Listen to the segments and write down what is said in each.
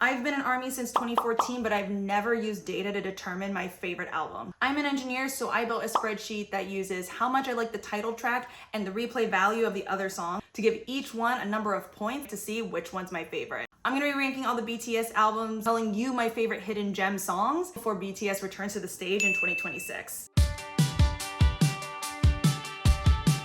I've been in ARMY since 2014, but I've never used data to determine my favorite album. I'm an engineer, so I built a spreadsheet that uses how much I like the title track and the replay value of the other song to give each one a number of points to see which one's my favorite. I'm gonna be ranking all the BTS albums, telling you my favorite hidden gem songs before BTS returns to the stage in 2026.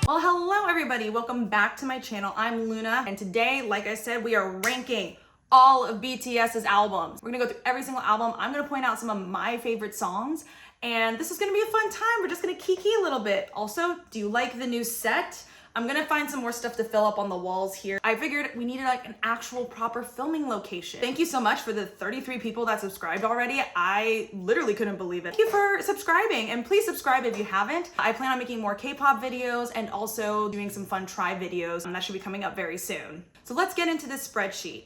Well, hello everybody, welcome back to my channel. I'm Luna, and today, like I said, we are ranking all of BTS's albums. We're gonna go through every single album. I'm gonna point out some of my favorite songs, and this is gonna be a fun time. We're just gonna kiki a little bit. Also, do you like the new set? I'm gonna find some more stuff to fill up on the walls here. I figured we needed like an actual proper filming location. Thank you so much for the 33 people that subscribed already. I literally couldn't believe it. Thank you for subscribing, and please subscribe if you haven't. I plan on making more K-pop videos and also doing some fun try videos, and that should be coming up very soon. So let's get into this spreadsheet.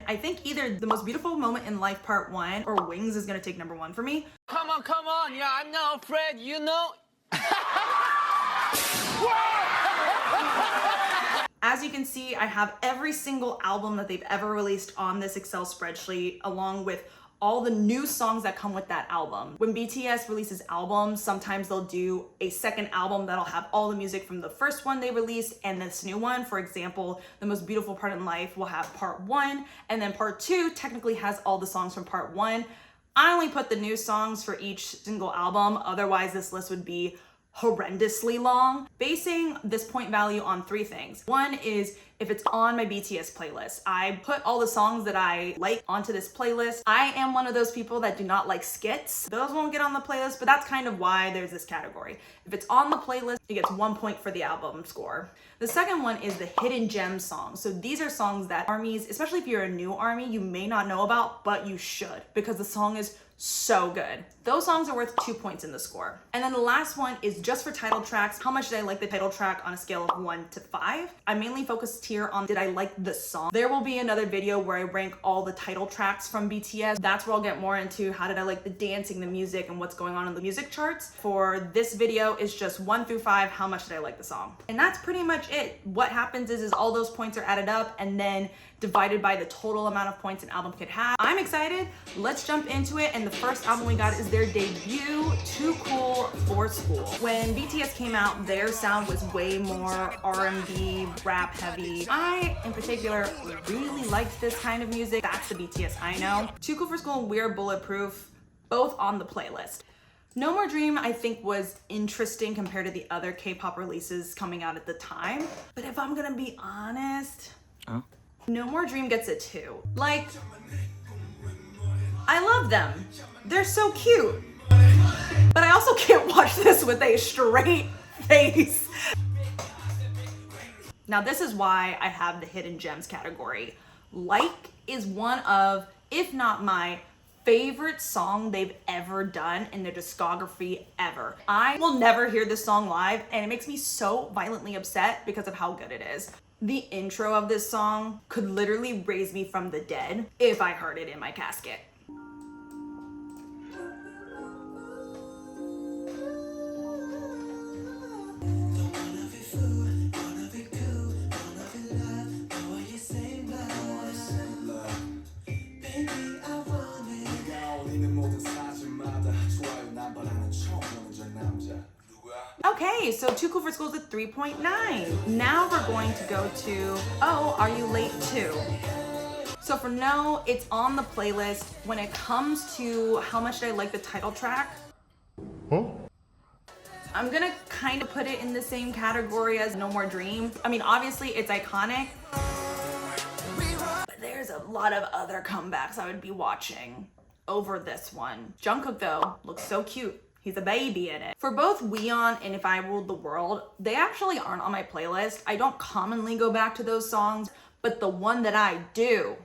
I think either The Most Beautiful Moment in Life Part 1 or Wings is gonna take number 1 for me. Come on, yeah, I'm not afraid, you know. As you can see, I have every single album that they've ever released on this Excel spreadsheet, along with all the new songs that come with that album. When BTS releases albums, sometimes they'll do a second album that'll have all the music from the first one they released and this new one. For example, The Most Beautiful Part in Life will have part 1, and then part 2 technically has all the songs from part 1. I only put the new songs for each single album, otherwise this list would be horrendously long. Basing this point value on 3 things. One is if it's on my BTS playlist. I put all the songs that I like onto this playlist. I am one of those people that do not like skits. Those won't get on the playlist, but that's kind of why there's this category. If it's on the playlist, it gets 1 point for the album score. The second one is the hidden gem songs. So these are songs that ARMYs, especially if you're a new ARMY, you may not know about, but you should, because the song is so good. Those songs are worth 2 points in the score. And then the last one is just for title tracks. How much did I like the title track on a scale of 1 to 5? I mainly focused here on did I like the song. There will be another video where I rank all the title tracks from BTS. That's where I'll get more into how did I like the dancing, the music, and what's going on in the music charts. For this video, it's just 1 through 5, how much did I like the song? And that's pretty much it. What happens is all those points are added up and then divided by the total amount of points an album could have. I'm excited. Let's jump into it. And the first album we got is their debut, Too Cool for School. When BTS came out, their sound was way more R&B, rap heavy. I, in particular, really liked this kind of music. That's the BTS I know. Too Cool for School and We're Bulletproof, both on the playlist. No More Dream, I think, was interesting compared to the other K-pop releases coming out at the time. But if I'm gonna be honest, No More Dream gets a 2. Like, I love them. They're so cute. But I also can't watch this with a straight face. Now this is why I have the hidden gems category. Like is one of, if not my favorite song they've ever done in their discography ever. I will never hear this song live, and it makes me so violently upset because of how good it is. The intro of this song could literally raise me from the dead if I heard it in my casket. Okay, so Too Cool for School is a 3.9. Now we're going to go to Oh, Are You Late Too? So for No, it's on the playlist. When it comes to how much did I like the title track, I'm gonna kind of put it in the same category as No More Dream. I mean, obviously it's iconic, but there's a lot of other comebacks I would be watching over this one. Jungkook though, looks so cute. He's a baby in it. For both Weon and If I Ruled the World, they actually aren't on my playlist. I don't commonly go back to those songs, but the one that I do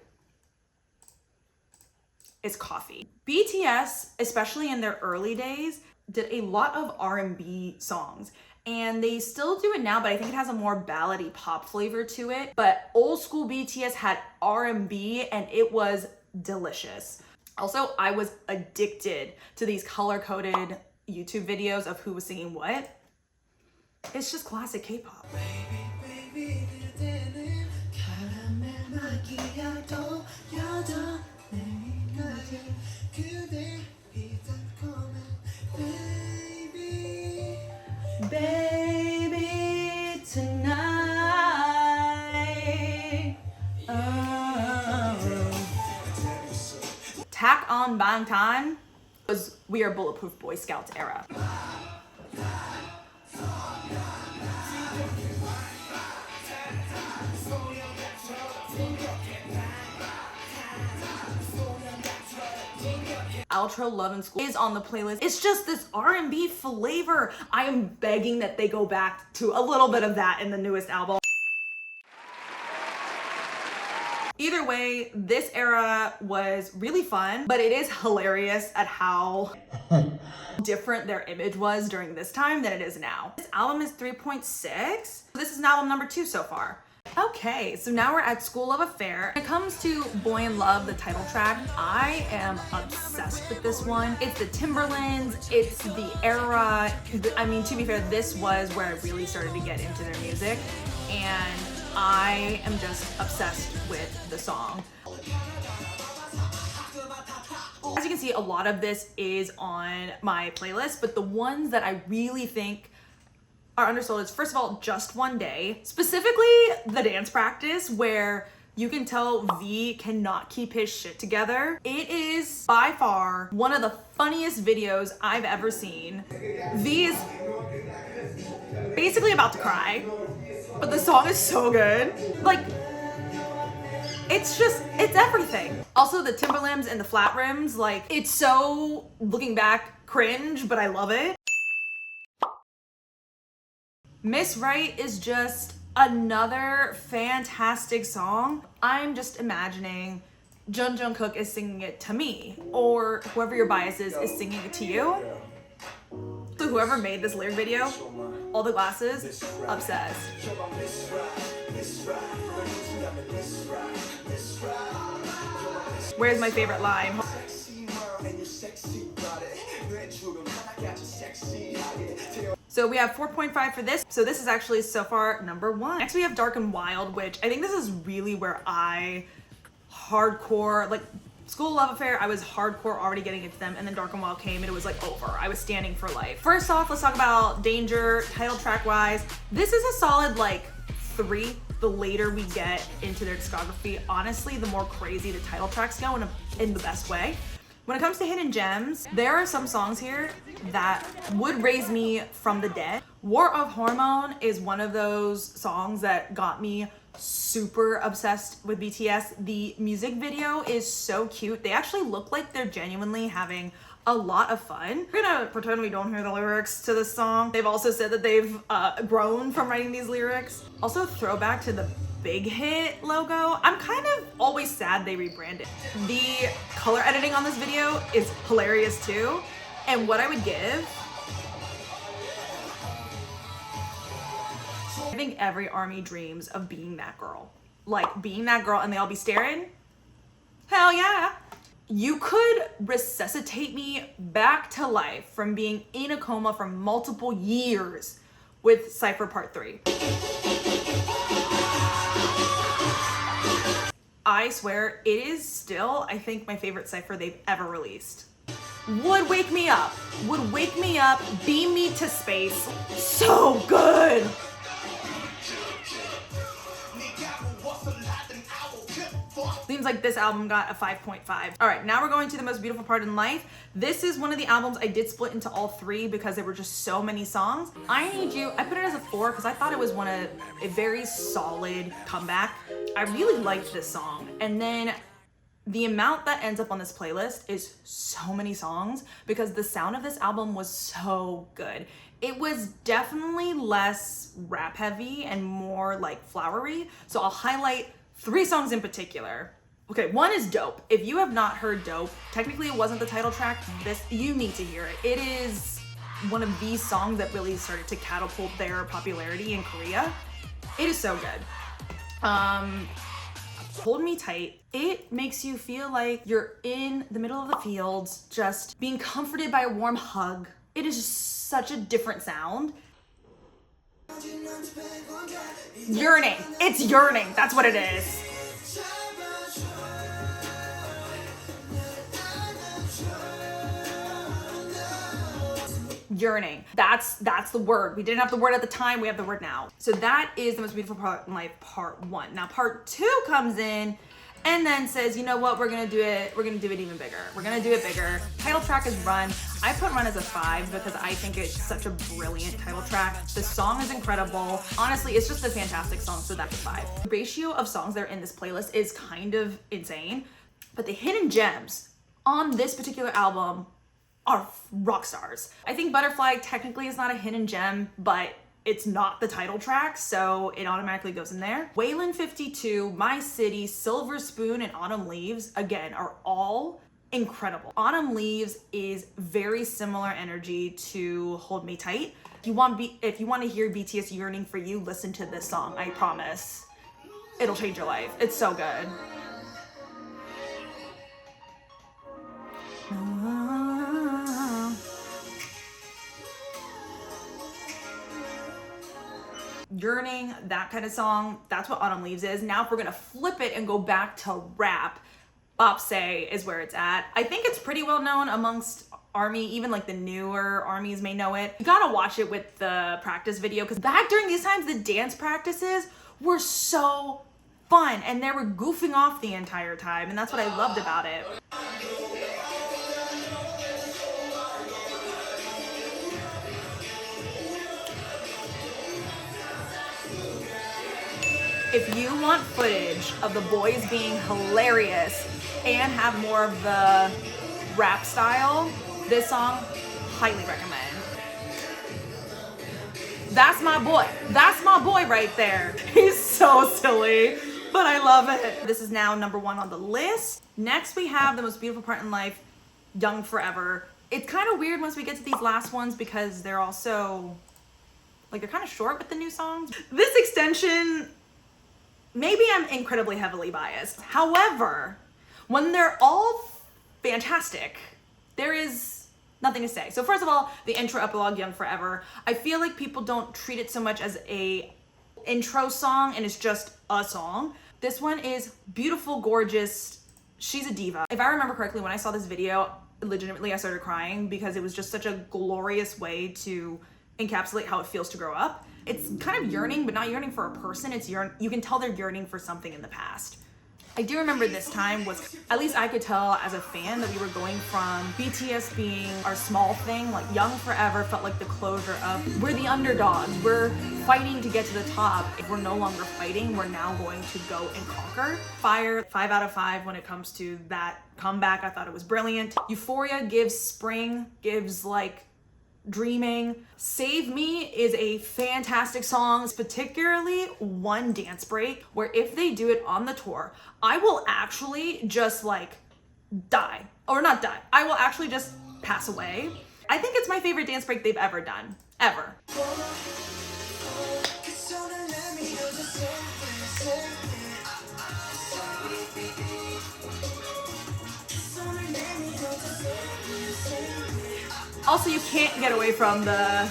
is Coffee. BTS, especially in their early days, did a lot of R&B songs. And they still do it now, but I think it has a more ballady pop flavor to it. But old school BTS had R&B and it was delicious. Also, I was addicted to these color-coded YouTube videos of who was singing what. It's just classic K-pop. Tack on Bang Time was We Are Bulletproof Boy Scouts era. Outro Love in School is on the playlist. It's just this R&B flavor. I am begging that they go back to a little bit of that in the newest album. Either way, this era was really fun, but it is hilarious at how different their image was during this time than it is now. This album is 3.6. This is album number 2 so far. Okay, so now we're at School Love Affair. When it comes to Boy in Love, the title track, I am obsessed with this one. It's the Timberlands, it's the era. I mean, to be fair, this was where I really started to get into their music, and I am just obsessed with the song. As you can see, a lot of this is on my playlist, but the ones that I really think are undersold is, first of all, Just One Day, specifically the dance practice where you can tell V cannot keep his shit together. It is by far one of the funniest videos I've ever seen. V is basically about to cry, but the song is so good. Like, it's everything. Also, the Timberlands and the flat rims, like, it's so, looking back, cringe, but I love it. Miss Right is just another fantastic song. I'm just imagining Jungkook is singing it to me, or whoever your bias is singing it to you. So whoever made this lyric video, all the glasses, obsessed. Where's my favorite line? So we have 4.5 for this. So this is actually so far number 1. Next we have Dark and Wild, which I think this is really where I hardcore, like School Love Affair, I was hardcore already getting into them, and then Dark and Wild came and it was like over. I was standing for life. First off, let's talk about Danger, title track wise. This is a solid like 3. The later we get into their discography, honestly, the more crazy the title tracks go in the best way. When it comes to hidden gems, there are some songs here that would raise me from the dead. War of Hormone is one of those songs that got me super obsessed with BTS. The music video is so cute. They actually look like they're genuinely having a lot of fun. We're gonna pretend we don't hear the lyrics to this song. They've also said that they've grown from writing these lyrics. Also, throwback to the Big Hit logo. I'm kind of always sad they rebranded. The color editing on this video is hilarious too. And what I would give, I think every army dreams of being that girl. Like being that girl and they all be staring. Hell yeah. You could resuscitate me back to life from being in a coma for multiple years with Cypher Part 3. I swear, it is still, I think, my favorite cypher they've ever released. Would wake me up, beam me to space. So good. Seems like this album got a 5.5. All right, now we're going to The Most Beautiful Part in Life. This is one of the albums I did split into all 3 because there were just so many songs. I Need You, I put it as a 4 because I thought it was a very solid comeback. I really liked this song. And then the amount that ends up on this playlist is so many songs because the sound of this album was so good. It was definitely less rap heavy and more like flowery. So I'll highlight 3 songs in particular. Okay, one is Dope. If you have not heard Dope, technically it wasn't the title track, you need to hear it. It is one of these songs that really started to catapult their popularity in Korea. It is so good. Hold Me Tight. It makes you feel like you're in the middle of the fields, just being comforted by a warm hug. It is just such a different sound. Yearning. It's yearning. That's what it is. Yearning. That's the word. We didn't have the word at the time. We have the word now. So that is The Most Beautiful Part in Life, Part 1. Now, Part 2 comes in, and then says, you know what, we're gonna do it even bigger. We're gonna do it bigger. Title track is Run. I put Run as a 5 because I think it's such a brilliant title track. The song is incredible. Honestly, it's just a fantastic song, so that's a 5. The ratio of songs that are in this playlist is kind of insane, but the hidden gems on this particular album are rock stars. I think Butterfly technically is not a hidden gem, but it's not the title track, so it automatically goes in there. Waylon 52, My City, Silver Spoon, and Autumn Leaves, again, are all incredible. Autumn Leaves is very similar energy to Hold Me Tight. If you want to hear BTS yearning for you, listen to this song, I promise. It'll change your life. It's so good. Yearning, that kind of song, that's what Autumn Leaves is. Now if we're gonna flip it and go back to rap, Bop Say is where it's at. I think it's pretty well known amongst ARMY, even like the newer ARMYs may know it. You gotta watch it with the practice video, because back during these times, the dance practices were so fun and they were goofing off the entire time, and that's what I loved about it. If you want footage of the boys being hilarious and have more of the rap style, this song, highly recommend. That's my boy. That's my boy right there. He's so silly, but I love it. This is now number 1 on the list. Next we have The Most Beautiful Part in Life, Young Forever. It's kind of weird once we get to these last ones because they're also, like, they're kind of short with the new songs. This extension, maybe I'm incredibly heavily biased. However, when they're all fantastic, there is nothing to say. So first of all, the intro epilogue, Young Forever, I feel like people don't treat it so much as a intro song and it's just a song. This one is beautiful, gorgeous. She's a diva. If I remember correctly, when I saw this video, legitimately I started crying because it was just such a glorious way to encapsulate how it feels to grow up. It's kind of yearning, but not yearning for a person. It's you can tell they're yearning for something in the past. I do remember this time was, at least I could tell as a fan, that we were going from BTS being our small thing, like Young Forever felt like the closure of, we're the underdogs, we're fighting to get to the top. If we're no longer fighting, we're now going to go and conquer. Fire, 5 out of 5 when it comes to that comeback. I thought it was brilliant. Euphoria gives spring, gives like dreaming. Save Me is a fantastic song, particularly one dance break where if they do it on the tour, I will actually just like die, or not die, I will actually just pass away. I think it's my favorite dance break they've ever done, ever. Also, you can't get away from the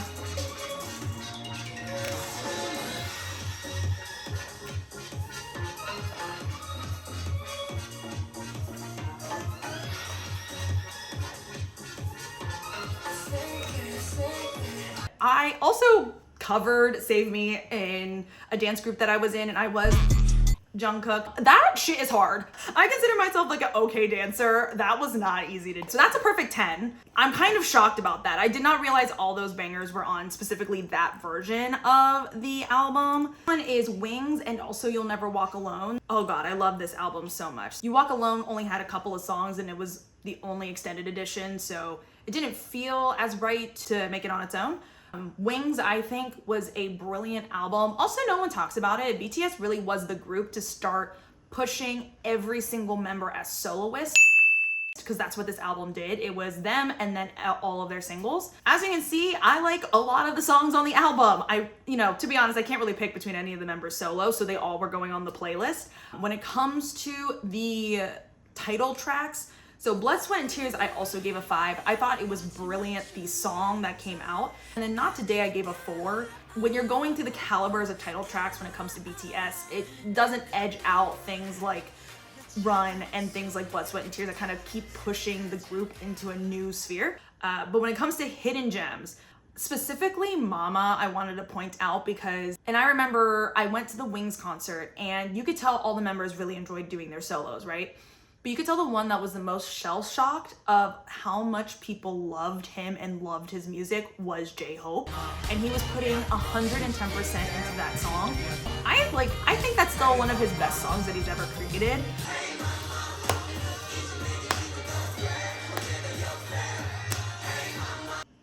I also covered Save Me in a dance group that I was in, and I was Jungkook. That shit is hard. I consider myself like an okay dancer. That was not easy to do. So that's a perfect 10. I'm kind of shocked about that. I did not realize all those bangers were on specifically that version of the album. One is Wings and also You'll Never Walk Alone. Oh God, I love this album so much. You Walk Alone only had a couple of songs and it was the only extended edition, so it didn't feel as right to make it on its own. Wings, I think, was a brilliant album. Also, no one talks about it. BTS really was the group to start pushing every single member as soloists, because that's what this album did. It was them and then all of their singles. As you can see, I like a lot of the songs on the album. To be honest, I can't really pick between any of the members solo, so they all were going on the playlist. When it comes to the title tracks, so Blood, Sweat, and Tears, I also gave a 5. I thought it was brilliant, the song that came out. And then Not Today, I gave a 4. When you're going through the calibers of title tracks when it comes to BTS, it doesn't edge out things like Run and things like Blood, Sweat, and Tears that kind of keep pushing the group into a new sphere. But when it comes to hidden gems, Specifically Mama, I wanted to point out because, and I remember I went to the Wings concert and you could tell all the members really enjoyed doing their solos, right? But you could tell the one that was the most shell-shocked of how much people loved him and loved his music was J-Hope. And he was putting 110% into that song. I think that's still one of his best songs that he's ever created.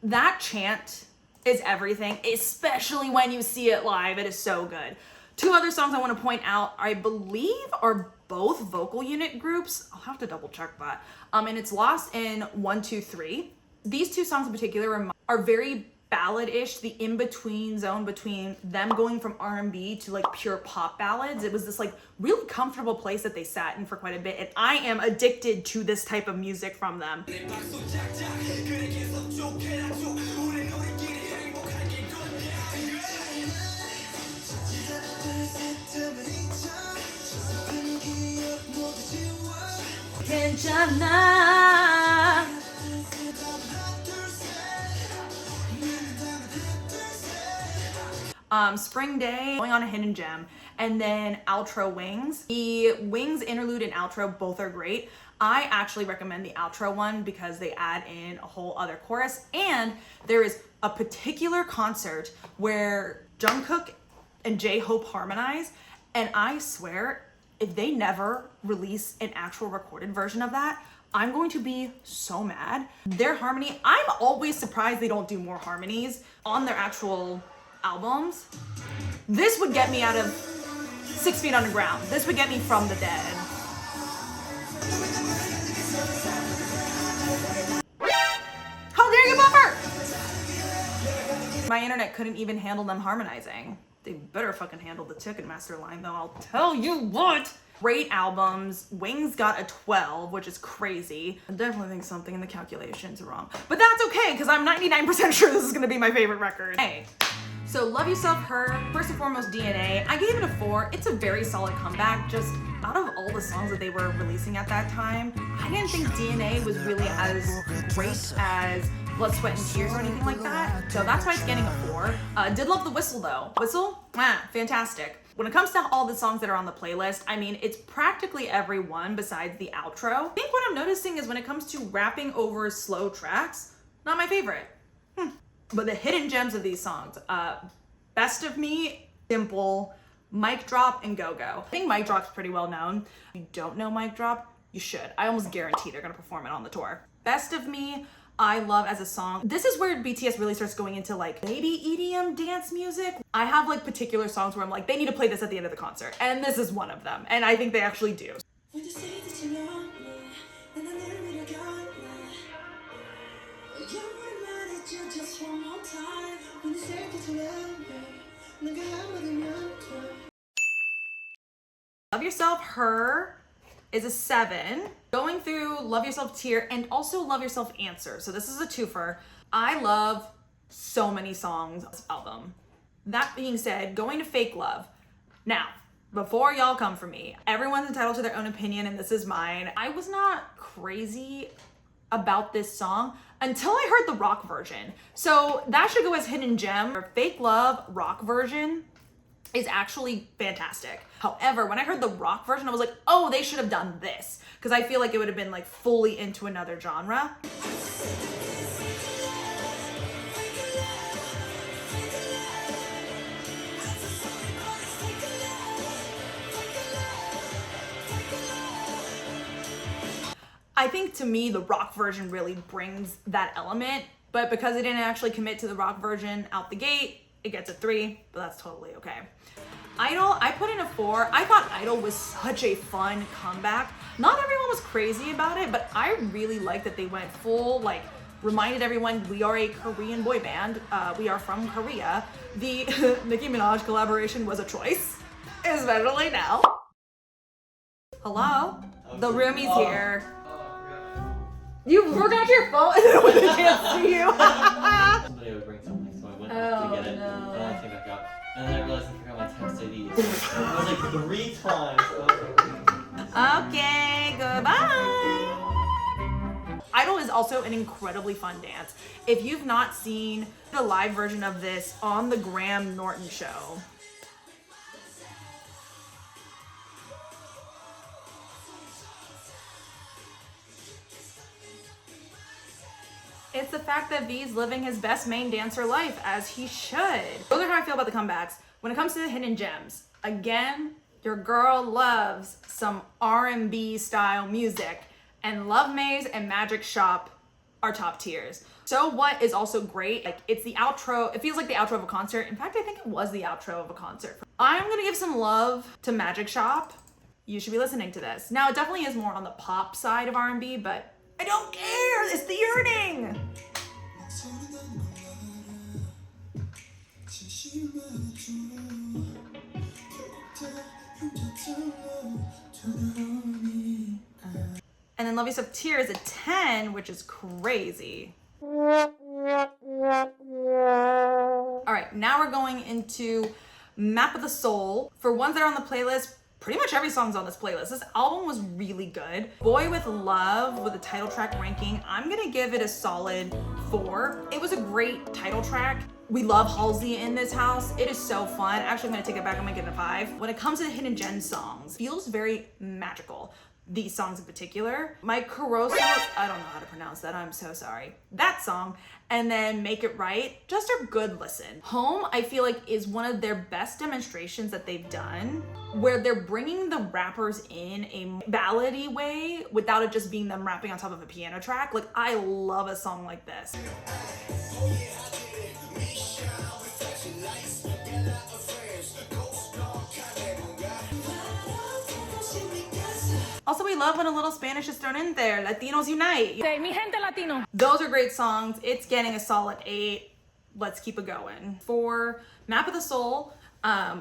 That chant is everything, especially when you see it live. It is so good. Two other songs I want to point out, I believe, are both vocal unit groups. I'll have to double check that. And it's Lost in 1, 2, 3. These two songs in particular are very ballad-ish, the in-between zone between them going from R&B to like pure pop ballads. It was this like really comfortable place that they sat in for quite a bit, and I am addicted to this type of music from them. Spring Day, Going on a Hidden Gem, and then outro Wings. The Wings interlude and outro both are great. I actually recommend the outro one because they add in a whole other chorus, and there is a particular concert where Jungkook and J-Hope harmonize, and I swear if they never release an actual recorded version of that, I'm going to be so mad. Their harmony, I'm always surprised they don't do more harmonies on their actual albums. This would get me out of 6 Feet Underground. This would get me From the Dead. How dare you, Bumper! My internet couldn't even handle them harmonizing. They better fucking handle the Ticketmaster line though, I'll tell you what! Great albums. Wings got a 12, which is crazy. I definitely think something in the calculations are wrong. But that's okay, because I'm 99% sure this is gonna be my favorite record. Hey. So Love Yourself, Her, first and foremost DNA. I gave it a 4. It's a very solid comeback. Just out of all the songs that they were releasing at that time, I didn't think DNA was really as great as Blood, Sweat, and Tears or anything like that. So that's why it's getting a 4. Did love the Whistle though. Whistle? Fantastic. When it comes to all the songs that are on the playlist, I mean, it's practically every one besides the outro. I think what I'm noticing is when it comes to rapping over slow tracks, not my favorite. But the hidden gems of these songs, Best of Me, Simple, Mic Drop, and Go Go. I think Mic Drop's pretty well known. If you don't know Mic Drop, you should. I almost guarantee they're gonna perform it on the tour. Best of Me, I love as a song. This is where BTS really starts going into like maybe EDM dance music. I have like particular songs where I'm like, they need to play this at the end of the concert. And this is one of them. And I think they actually do. Love Yourself, Her is a 7. Going through Love Yourself, Tear, and also Love Yourself, Answer. So this is a twofer. I love so many songs on this album. That being said, going to Fake Love. Now, before y'all come for me, everyone's entitled to their own opinion and this is mine. I was not crazy about this song until I heard the rock version. So that should go as hidden gem. Fake Love rock version is actually fantastic. However, when I heard the rock version, I was like, oh, they should have done this. Because I feel like it would have been like fully into another genre. I think to me, the rock version really brings that element, but because it didn't actually commit to the rock version out the gate, it gets a 3, but that's totally okay. Idol, I put in a 4. I thought Idol was such a fun comeback. Not everyone was crazy about it, but I really liked that they went full, like, reminded everyone we are a Korean boy band. We are from Korea. The Nicki Minaj collaboration was a choice, especially now. Hello? The roomie's here. You forgot your phone and we can't see you. Somebody would bring something, so I went to get it, no. and then I came back out. And then I realized I forgot my text ID. It was like 3 times. Okay, goodbye. Idol is also an incredibly fun dance. If you've not seen the live version of this on the Graham Norton show, it's the fact that V's living his best main dancer life, as he should. Those are how I feel about the comebacks. When it comes to the hidden gems, again, your girl loves some R&B style music, and Love Maze and Magic Shop are top tiers. So What is also great. Like, it's the outro. It feels like the outro of a concert. In fact, I think it was the outro of a concert. I'm gonna give some love to Magic Shop. You should be listening to this. Now, it definitely is more on the pop side of R&B, but I don't care. It's the yearning. And then Love Yourself Tear is a 10, which is crazy. All right, now we're going into Map of the Soul. For ones that are on the playlist, pretty much every song's on this playlist. This album was really good. Boy with Love with the title track ranking, I'm gonna give it a solid 4. It was a great title track. We love Halsey in this house. It is so fun. Actually, I'm gonna take it back. I'm gonna give it a 5. When it comes to the Hidden Gem songs, feels very magical. These songs in particular. My Caroso, I don't know how to pronounce that, I'm so sorry. That song, and then Make It Right, just a good listen. Home, I feel like, is one of their best demonstrations that they've done, where they're bringing the rappers in a ballady way without it just being them rapping on top of a piano track. Like, I love a song like this. Also, we love when a little Spanish is thrown in there. Latinos unite. Okay, mi gente latino. Those are great songs. It's getting a solid 8. Let's keep it going. For Map of the Soul,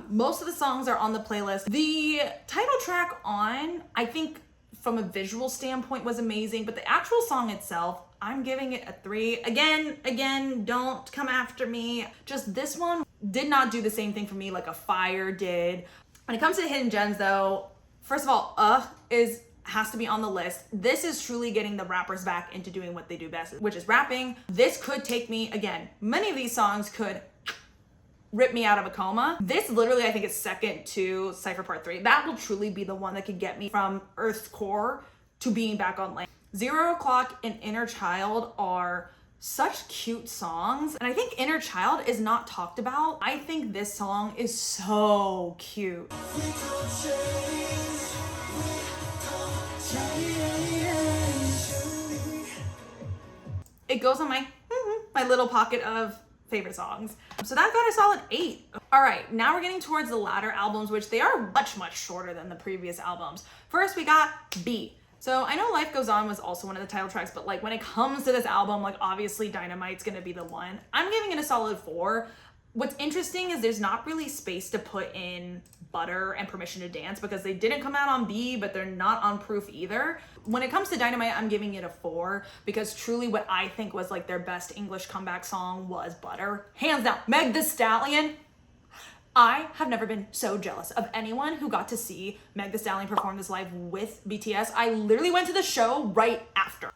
most of the songs are on the playlist. The title track on, I think from a visual standpoint, was amazing, but the actual song itself, I'm giving it a 3. Again, don't come after me. Just this one did not do the same thing for me like a Fire did. When it comes to Hidden Gems though, first of all, has to be on the list. This is truly getting the rappers back into doing what they do best, which is rapping. This could take me, again, many of these songs could rip me out of a coma. This literally, I think, is second to Cypher Part 3. That will truly be the one that could get me from Earth's core to being back on land. 0 O'Clock and Inner Child are such cute songs, and I think Inner Child is not talked about. I think this song is so cute. It goes on my little pocket of favorite songs. So that got a solid 8. All right, now we're getting towards the latter albums, which they are much shorter than the previous albums. First, we got B. So I know Life Goes On was also one of the title tracks, but like when it comes to this album, like obviously Dynamite's gonna be the one. I'm giving it a solid 4. What's interesting is there's not really space to put in Butter and Permission to Dance because they didn't come out on B, but they're not on Proof either. When it comes to Dynamite, I'm giving it a 4 because truly what I think was like their best English comeback song was Butter. Hands down, Meg Thee Stallion. I have never been so jealous of anyone who got to see Meg Thee Stallion perform this live with BTS. I literally went to the show right after.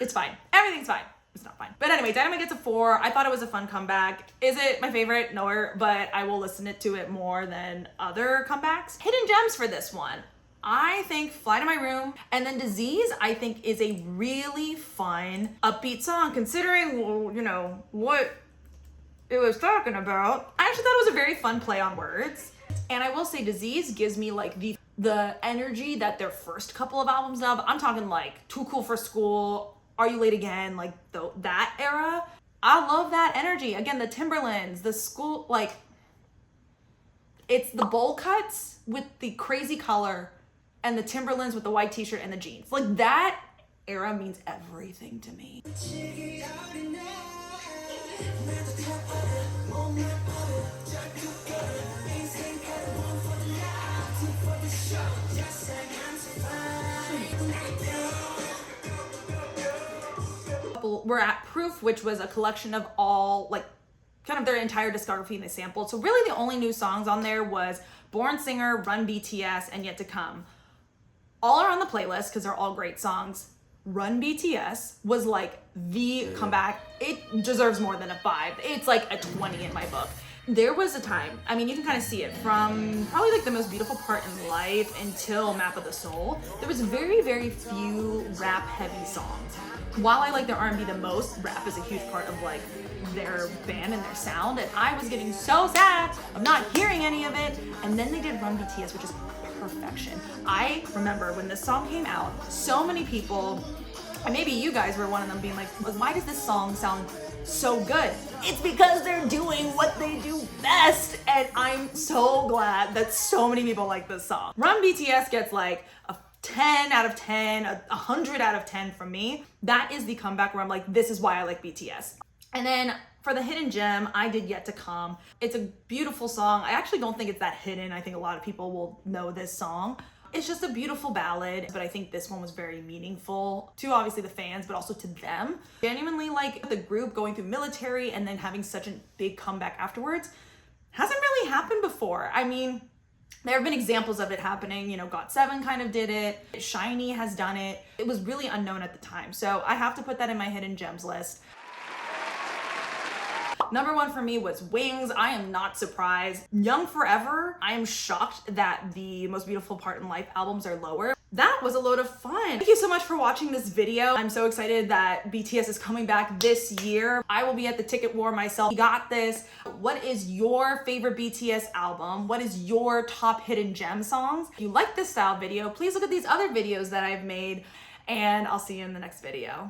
It's fine. Everything's fine. It's not fine. But anyway, Dynamite gets a 4. I thought it was a fun comeback. Is it my favorite? No, but I will listen to it more than other comebacks. Hidden gems for this one. I think Fly to My Room and then Disease, I think, is a really fun, upbeat song considering, you know, what it was talking about. I actually thought it was a very fun play on words. And I will say Disease gives me like the energy that their first couple of albums have. I'm talking like Too Cool for School, Are You Late Again, like that era. I love that energy. Again, the Timberlands, the school, like it's the bowl cuts with the crazy color and the Timberlands with the white t-shirt and the jeans. Like that era means everything to me. We're at Proof, which was a collection of all, like, kind of their entire discography and they sampled. So really the only new songs on there was Born Singer, Run BTS, and Yet to Come. All are on the playlist because they're all great songs. Run BTS was like the comeback. It deserves more than a 5. It's like a 20 in my book. There was a time, I mean, you can kind of see it from probably like the most beautiful part in life until Map of the Soul. There was very, very few rap heavy songs. While I like their R&B the most, rap is a huge part of like their band and their sound, and I was getting so sad of not hearing any of it. And then they did Run BTS, which is perfection. I remember when this song came out, so many people, and maybe you guys were one of them, being like, why does this song sound so good? It's because they're doing what they do best, and I'm so glad that so many people like this song. Run BTS gets like a 10 out of 10, 100 out of 10 from me. That is the comeback where I'm like, this is why I like BTS. And then for the hidden gem, I did Yet to Come. It's a beautiful song. I actually don't think it's that hidden. I think a lot of people will know this song. It's just a beautiful ballad, but I think this one was very meaningful to obviously the fans, but also to them. Genuinely, like, the group going through military and then having such a big comeback afterwards hasn't really happened before. I mean, there have been examples of it happening, you know, GOT7 kind of did it, SHINee has done it. It was really unknown at the time, so I have to put that in my hidden gems list. Number 1 for me was Wings. I am not surprised. Young Forever, I am shocked that the Most Beautiful Part in Life albums are lower. That was a load of fun. Thank you so much for watching this video. I'm so excited that BTS is coming back this year. I will be at the ticket war myself. You got this. What is your favorite BTS album? What is your top hidden gem songs? If you like this style video, please look at these other videos that I've made, and I'll see you in the next video.